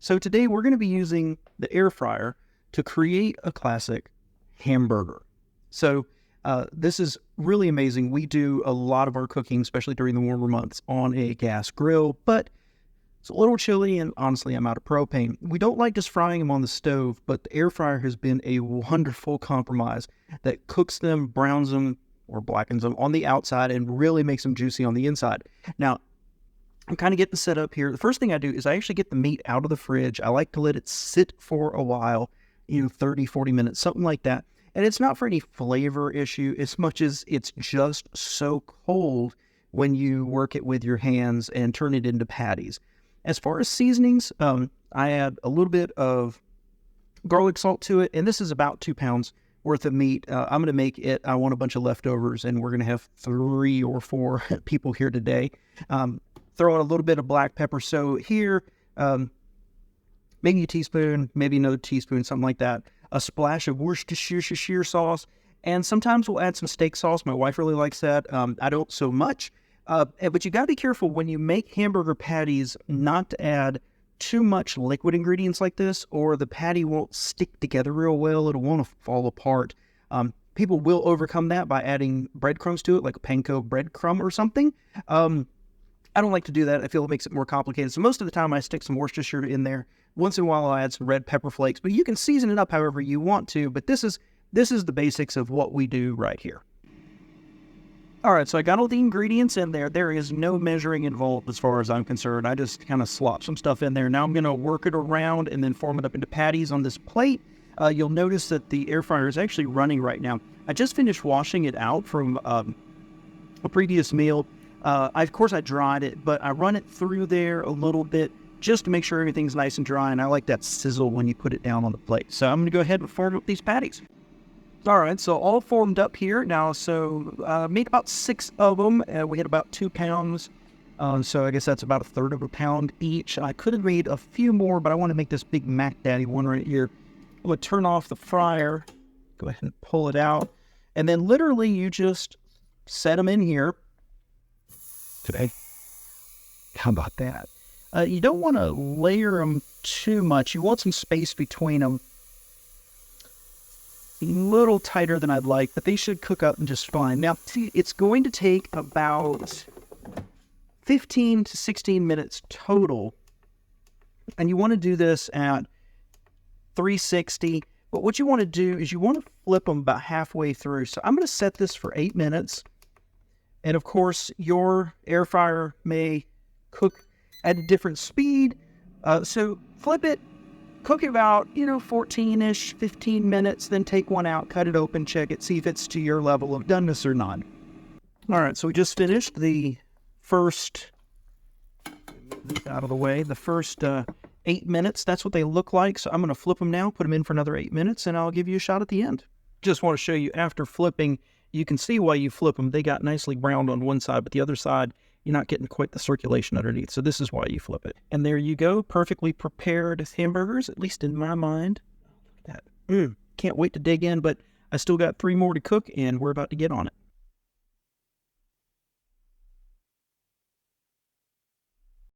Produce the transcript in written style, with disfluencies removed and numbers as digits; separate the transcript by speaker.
Speaker 1: So today we're going to be using the air fryer to create a classic hamburger. So this is really amazing. We do a lot of our cooking, especially during the warmer months, on a gas grill, but it's a little chilly and honestly I'm out of propane. We don't like just frying them on the stove, but the air fryer has been a wonderful compromise that cooks them, browns them, or blackens them on the outside and really makes them juicy on the inside. Now, I'm kind of getting set up here. The first thing I do is I actually get the meat out of the fridge. I like to let it sit for a while, 30, 40 minutes, something like that. And it's not for any flavor issue as much as it's just so cold when you work it with your hands and turn it into patties. As far as seasonings, I add a little bit of garlic salt to it, and this is about 2 pounds worth of meat. I'm going to make it. I want a bunch of leftovers, and we're going to have 3 or 4 people here today. Throw in a little bit of black pepper. So here, maybe a teaspoon, maybe another teaspoon, something like that. A splash of Worcestershire sauce, and sometimes we'll add some steak sauce. My wife really likes that. I don't so much. But you got to be careful when you make hamburger patties not to add too much liquid ingredients like this, or the patty won't stick together real well. It'll want to fall apart. People will overcome that by adding breadcrumbs to it, like a panko breadcrumb or something. I don't like to do that. I feel it makes it more complicated. So most of the time I stick some Worcestershire in there. Once in a while I'll add some red pepper flakes, but you can season it up however you want to. But this is the basics of what we do right here. All right, so I got all the ingredients in there. There is no measuring involved as far as I'm concerned. I just kind of slop some stuff in there. Now I'm going to work it around and then form it up into patties on this plate. You'll notice that the air fryer is actually running right now. I just finished washing it out from a previous meal. Of course, I dried it, but I run it through there a little bit just to make sure everything's nice and dry, and I like that sizzle when you put it down on the plate. So I'm going to go ahead and form up these patties. All right, so all formed up here now. So made about 6 of them. We had about 2 pounds. So I guess that's about 1/3 of a pound each. I could have made a few more, but I want to make this big Mac Daddy one right here. I'm going to turn off the fryer. Go ahead and pull it out. And then literally you just set them in here. Today. How about that? You don't want to layer them too much. You want some space between them. A little tighter than I'd like, but they should cook up just fine. Now, it's going to take about 15 to 16 minutes total. And you want to do this at 360. But what you want to do is you want to flip them about halfway through. So I'm going to set this for 8 minutes. And of course, your air fryer may cook at a different speed. So flip it, cook it about, 14-ish, 15 minutes, then take one out, cut it open, check it, see if it's to your level of doneness or not. All right, so we just finished the first, out of the way, the first 8 minutes. That's what they look like. So I'm going to flip them now, put them in for another 8 minutes, and I'll give you a shot at the end. Just want to show you after flipping, you can see why you flip them. They got nicely browned on one side, but the other side, you're not getting quite the circulation underneath. So this is why you flip it. And there you go. Perfectly prepared hamburgers, at least in my mind. Look at that. Can't wait to dig in, but I still got 3 more to cook, and we're about to get on it.